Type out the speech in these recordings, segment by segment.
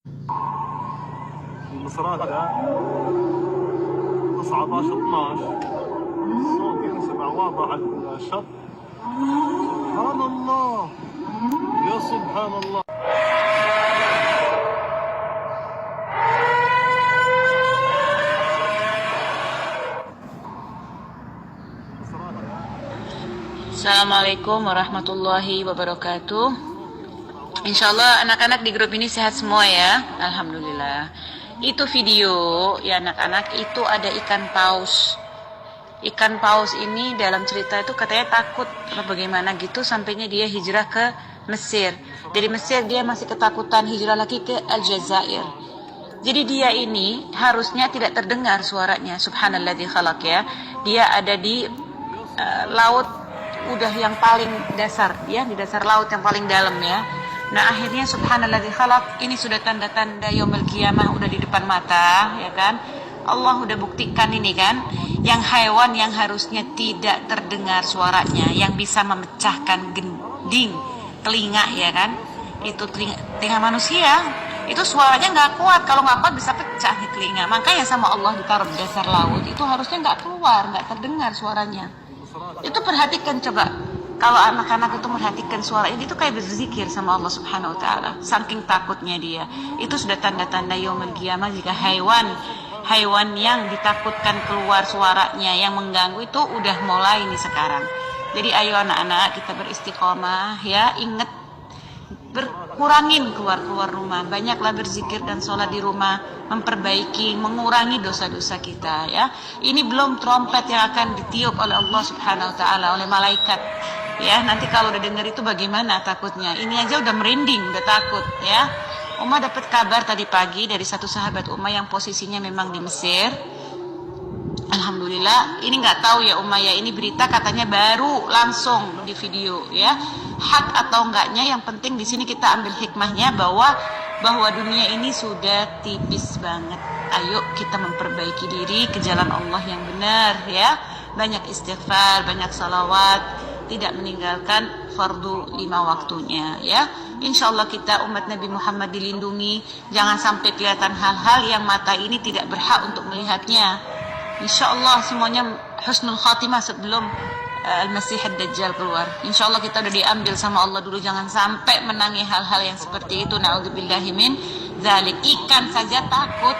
المصرات 19 12 الصوت ينسمع واضح على الشط. سبحان الله، يا سبحان الله. Assalamualaikum warahmatullahi wabarakatuh. Insya Allah anak-anak di grup ini sehat semua ya. Alhamdulillah. Itu video ya anak-anak, itu ada ikan paus. Ikan paus ini dalam cerita itu katanya takut bagaimana gitu sampainya dia hijrah ke Mesir. Dari Mesir dia masih ketakutan hijrah lagi ke Aljazair. Jadi dia ini harusnya tidak terdengar suaranya. Subhanalladzi khalaq ya. Dia ada di laut udah yang paling dasar ya, di dasar laut yang paling dalam ya. Nah akhirnya subhanalladzi khalaq, ini sudah tanda-tanda yaumul qiyamah udah di depan mata ya kan. Allah udah buktikan ini kan, yang hewan yang harusnya tidak terdengar suaranya, yang bisa memecahkan gending telinga ya kan, itu telinga manusia itu suaranya nggak kuat, kalau nggak kuat bisa pecah di telinga. Makanya sama Allah ditaruh di dasar laut, itu harusnya nggak keluar, nggak terdengar suaranya. Itu perhatikan coba, kalau anak-anak itu merhatikan suara ini, itu kayak berzikir sama Allah Subhanahu Wa Taala, saking takutnya dia. Itu sudah tanda-tanda yaumul qiyamah jika hewan yang ditakutkan keluar suaranya yang mengganggu itu udah mulai nih sekarang. Jadi ayo anak-anak kita beristiqomah ya, ingat kurangin keluar rumah, banyaklah berzikir dan sholat di rumah, memperbaiki, mengurangi dosa-dosa kita ya. Ini belum trompet yang akan ditiup oleh Allah Subhanahu Wa Taala, oleh malaikat ya. Nanti kalau udah dengar itu bagaimana takutnya? Ini aja udah merinding, udah takut ya. Uma dapat kabar tadi pagi dari satu sahabat Uma yang posisinya memang di Mesir. Alhamdulillah, ini nggak tahu ya Uma ya, ini berita katanya baru langsung di video ya. Hak atau enggaknya, yang penting di sini kita ambil hikmahnya bahwa dunia ini sudah tipis banget. Ayo kita memperbaiki diri ke jalan Allah yang benar ya. Banyak istighfar, banyak salawat, tidak meninggalkan fardu 5 waktunya ya. Insya Allah kita umat Nabi Muhammad dilindungi, jangan sampai kelihatan hal-hal yang mata ini tidak berhak untuk melihatnya. Insya Allah semuanya husnul khatimah sebelum Al-Masih Ad-Dajjal keluar. Insya Allah kita udah diambil sama Allah dulu, jangan sampai menangi hal-hal yang seperti itu. Na'udzubillahi min dzalik. Ikan saja takut,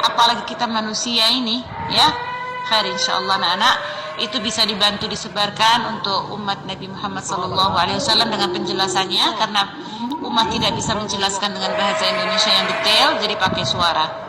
apalagi kita manusia ini ya. Khair insya Allah anak-anak. Itu bisa dibantu disebarkan untuk umat Nabi Muhammad SAW dengan penjelasannya, karena umat tidak bisa menjelaskan dengan bahasa Indonesia yang detail, jadi pakai suara.